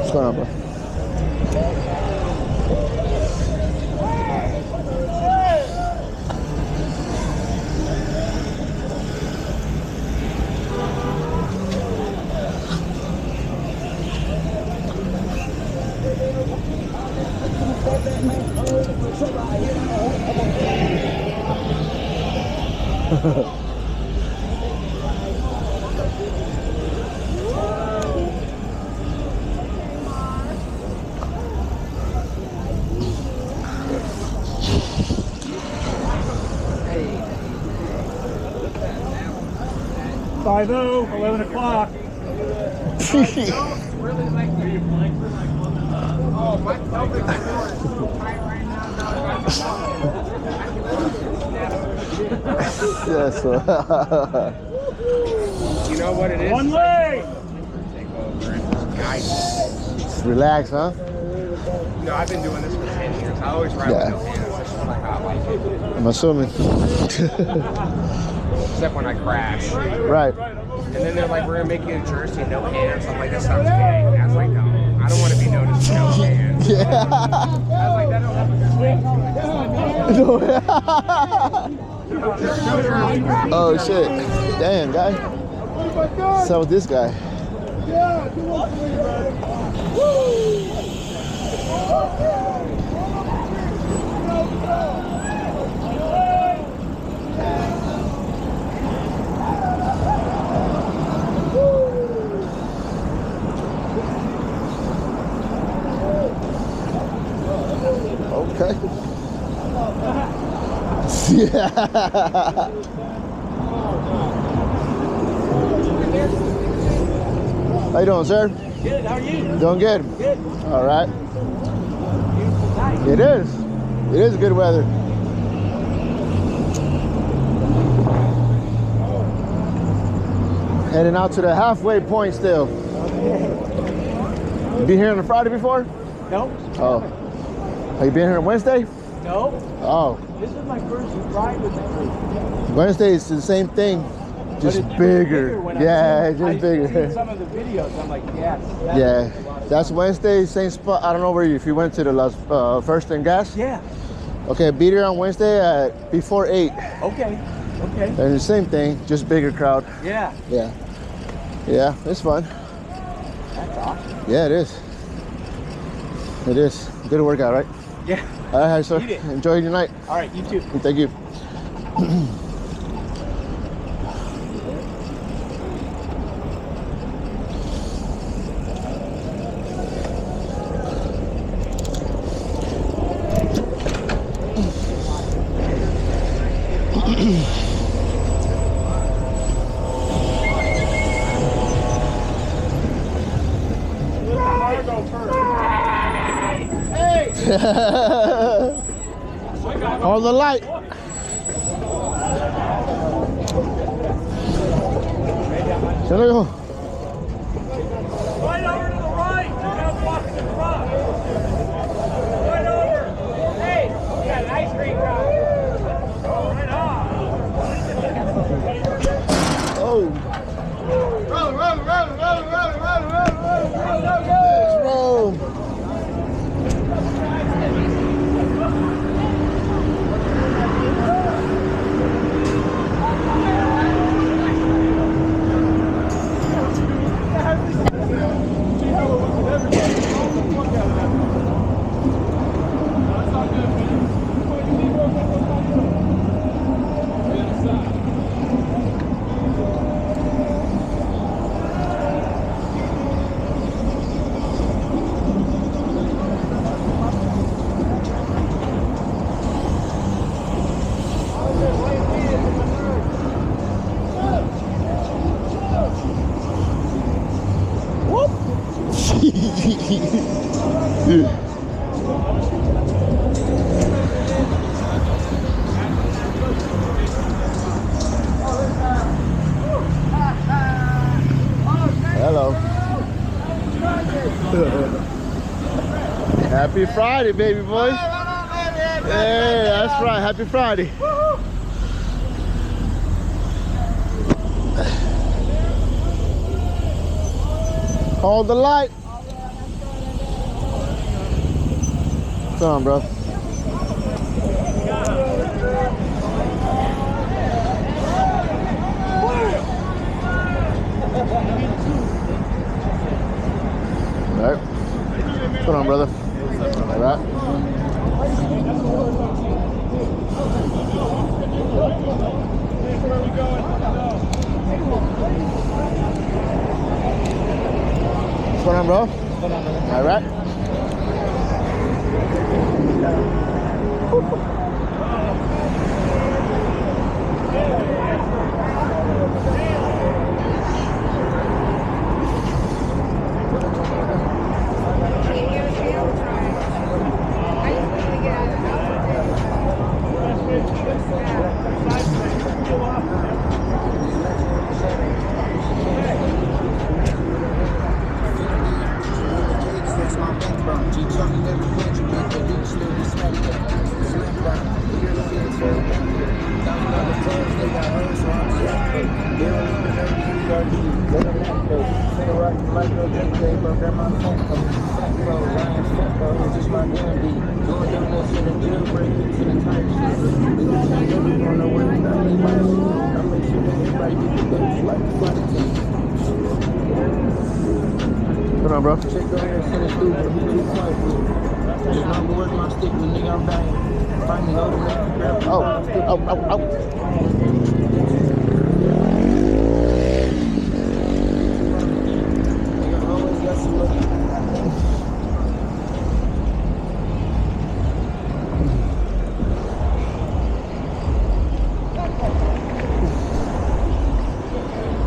What's going on, bro? Five 11 o'clock. Yes. You know what it is? One leg. Just relax, huh? No, I've been doing this for 10 years. I always ride with no hands. That's just like how I like it. I'm assuming. Except when I crash. Right. And then they're like, we're gonna make you a jersey, no hands. I'm like, that sounds gay. And I was like, no, I don't want to be noticed with no hands. Yeah. I was like, that don't have a good swing to it. Oh shit. Damn, guy. What's up with this guy? Okay. Yeah. How you doing, sir? Good, how are you? Doing good. Good. All right. Beautiful night. It is. It is good weather. Heading out to the halfway point still. You been here on a Friday before? Nope. Oh. Have you been here on Wednesday? Nope. Oh. This is my first ride with that. Wednesday is the same thing, just But it's bigger. when Yeah, I've just seen bigger. some of the videos, I'm like, yes. Yeah, that's Wednesday, same spot. I don't know where you, if you went to the First and Gas. Yeah. Okay, be there on Wednesday at before 8. Okay. Okay. And the same thing, just bigger crowd. Yeah. Yeah. Yeah, it's fun. That's awesome. Yeah, it is. It is. Good workout, right? Yeah. All right, sir. Eat it. Enjoy your night. All right, you too. Thank you. On the light. Hello. Right over to the right. You guys walking in front. Right over. Hey, you got an ice cream guy. Right on. Oh. Roll, roll, roll, roll, roll, roll, roll, roll, roll, roll. Let's roll. Hello. Happy Friday, baby boy. Hey, that's right. Happy Friday. Hold the light. What's on, bro? All right. What's going on, brother? All right. What's going on, bro? All right. What's on, bro? Oh.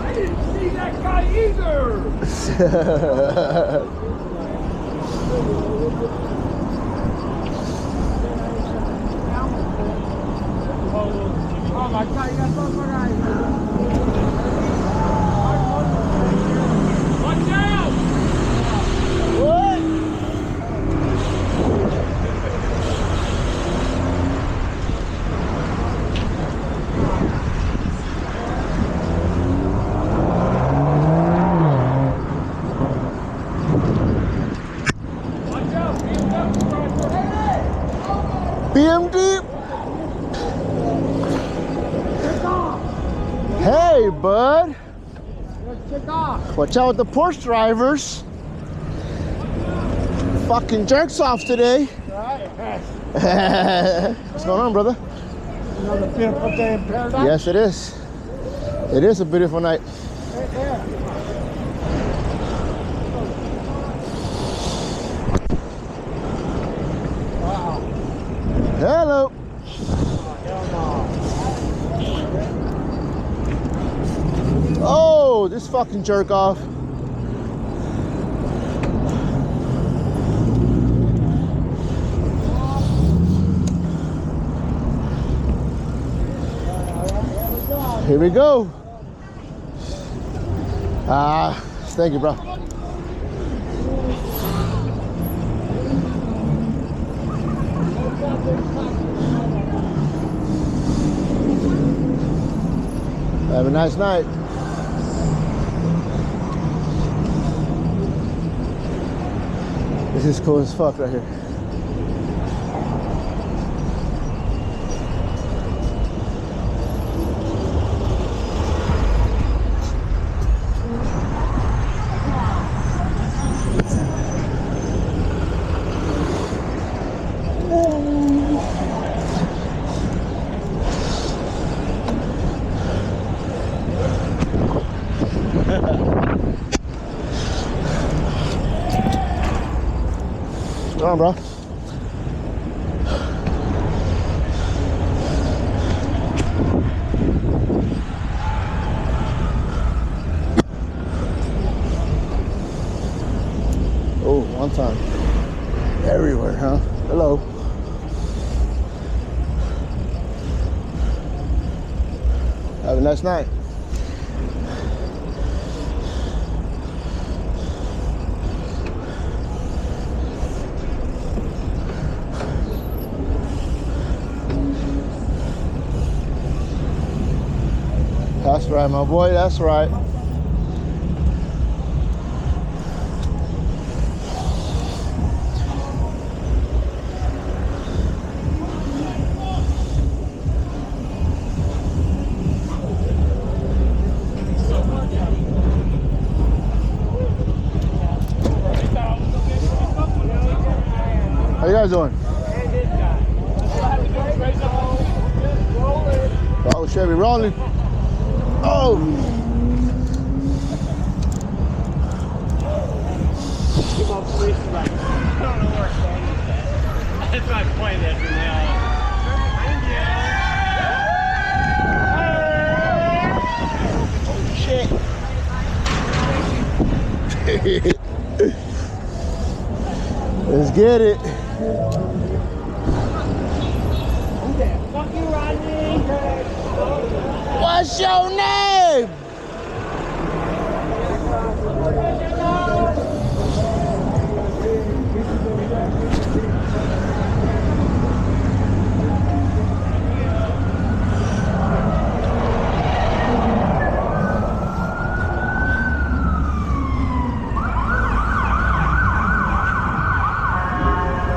I didn't see that guy either. Oh my God, you got something right. Watch out! What? Watch out, BMD. Hey, bud. Kick off. Watch out with the Porsche drivers. Fucking jerks off today. What's going on, brother? Another beautiful day in paradise. Yes, it is. It is a beautiful night. Right there. Wow. Hello. Hell no. Oh, this fucking jerk off. Here we go. Thank you, bro. Have a nice night. This is cool as fuck right here. Come on, bro. Oh, one time. Everywhere, huh? Hello. Have a nice night. That's right, my boy, that's right. you guys doing? Oh, shit, we rolling. Oh. That's my point. Shit. Let's get it. Fuck you, Rodney. What's your name?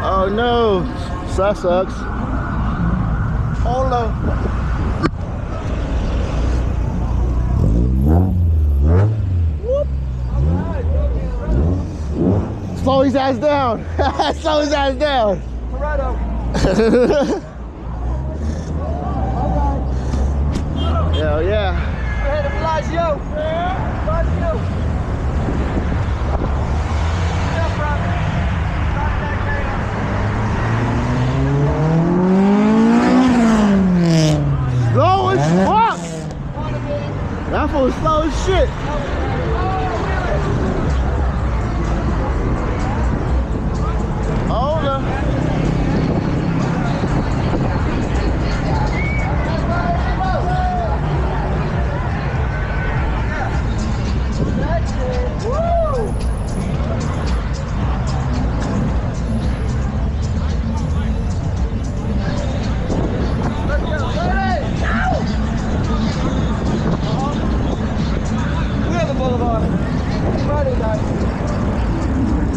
Oh no, that sucks. Hold up. Slow his ass down. Slow his ass down. Hell yeah. Ahead of Blasio. Blasio. Slow as fuck. That fool slow as shit. Hold up.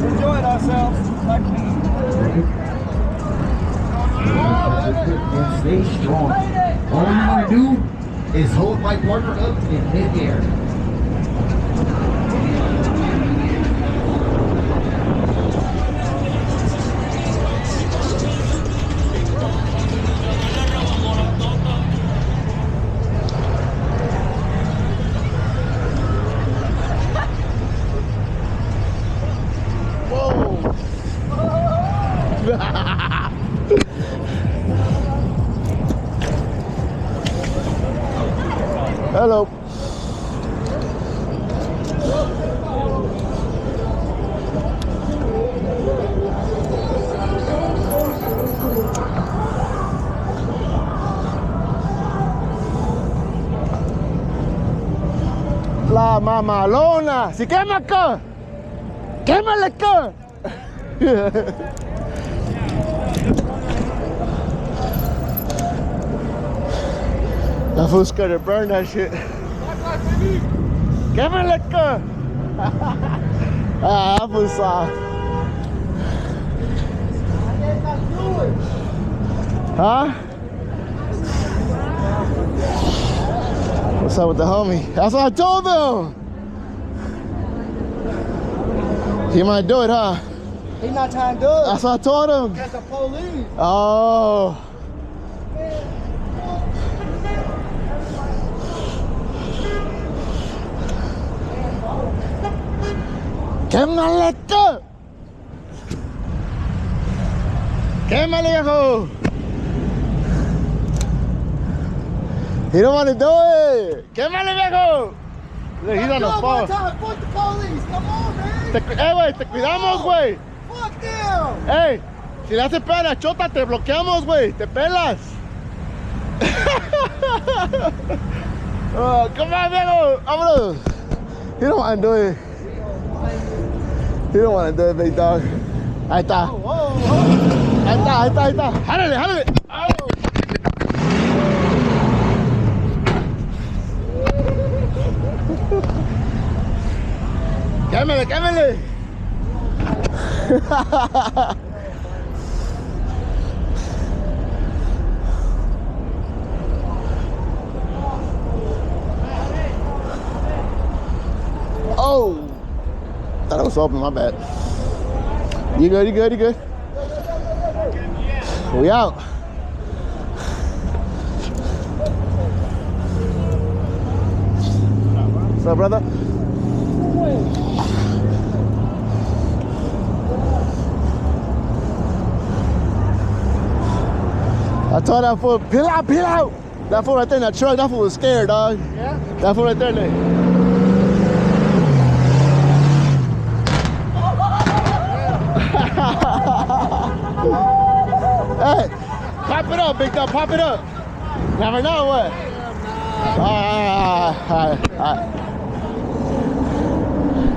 Enjoying ourselves. And stay strong. All you want to do is hold my partner up in mid-air. Hello. La mamalona. Si quema acá. Quémale acá. That fool's gonna burn that shit. Quémale acá. Ah, that fool's soft. Huh? What's up with the homie? That's what I told him. He might do it, huh? He's not trying to do it. That's what I told him. That's the police. Oh. ¡Quémale esto! ¡Quémale, viejo! He don't want to do it! ¡Quémale, viejo! Look, he's on the phone. Fuck the police. Come on, man. Güey, te cuidamos, güey. Fuck them. Ey, si le hace pena, chota, te bloqueamos, güey. Te pelas. Oh, come on, viejo. Vámonos. He don't want to do it. He don't want to do it, big dog. Ahí está. Ahí está, ahí está, ahí está. Jálale, jálale. Quémale, quémale. Oh, thought it was open, my bad. You good, you good, you good? We out. What's up, brother? I told that fool, peel out, peel out. That fool right there in that truck, that fool was scared, dog. Yeah? That fool right there, look. Hey, pop it up, big dog, pop it up. Never know what. All right.